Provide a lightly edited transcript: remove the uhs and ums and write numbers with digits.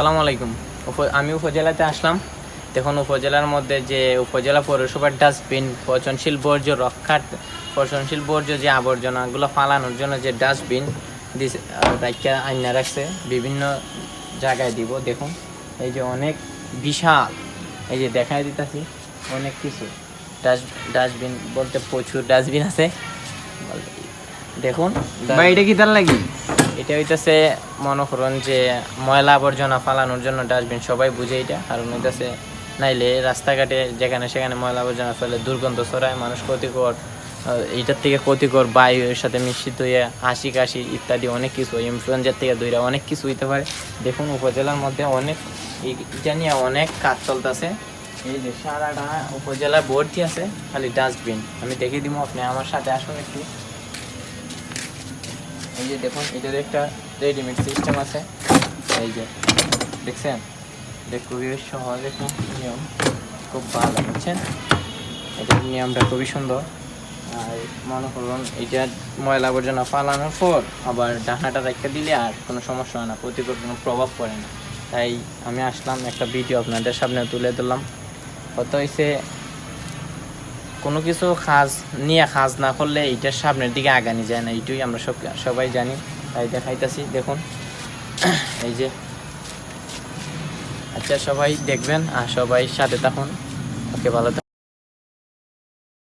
আসসালামু আলাইকুম। আমি উপজেলাতে আসলাম। দেখুন উপজেলার মধ্যে যে উপজেলা পৌরসভার ডাস্টবিন পচনশীল বর্জ্য যে আবর্জনাগুলো ফালানোর জন্য যে ডাস্টবিন রাখা আইনা রাখছে, বিভিন্ন জায়গায় দিব। দেখুন এই যে অনেক বিশাল, এই যে দেখাই দিতেছি অনেক কিছু ডাস্টবিন বলতে প্রচুর ডাস্টবিন আছে। দেখুন এটা কি তার লাগি? এটা হইতেছে মনে করুন যে ময়লা আবর্জনা ফালানোর জন্য ডাস্টবিন, সবাই বুঝে এটা। কারণ হইতেছে নাইলে রাস্তাঘাটে যেখানে সেখানে ময়লা আবর্জনা ফেলে দুর্গন্ধ ছড়ায়, মানুষ ক্ষতিকর, এইটার থেকে ক্ষতিকর বায়ুর সাথে মিশ্রিত হয়ে হাসি কাশি ইত্যাদি অনেক কিছু, ইনফ্লুয়েঞ্জার থেকে দূরে অনেক কিছু হইতে পারে। দেখুন উপজেলার মধ্যে অনেক এটা নিয়ে অনেক কাজ চলতেছে। এই যে সারাটা উপজেলা ভর্তি আছে খালি ডাস্টবিন। আমি দেখিয়ে দিব, আপনি আমার সাথে আসুন একটু। এই যে দেখুন এটার একটা রেডিমেড সিস্টেম আছে, এই যে দেখছেন, এটা খুবই সহজ একটা নিয়ম, খুব ভালো, বুঝছেন? এটার নিয়মটা খুবই সুন্দর। আর মনে করুন এটা ময়লা আবর্জনা ফালানোর পর আবার ডাকনাটা রেখে দিলে আর কোনো সমস্যা হয় না, প্রতিকূল কোনো প্রভাব পড়ে না। তাই আমি আসলাম, একটা ভিডিও আপনাদের সামনে তুলে ধরলাম। কত হয়েছে, কোনো কিছু কাজ না করলে এইটার সামনের দিকে আগানি যায় না, এইটাই আমরা সবাই জানি। তাই দেখাইতেছি, দেখুন এই যে। আচ্ছা সবাই দেখবেন আর সবাই সাথে থাকুন। ওকে, ভালো থাকুন।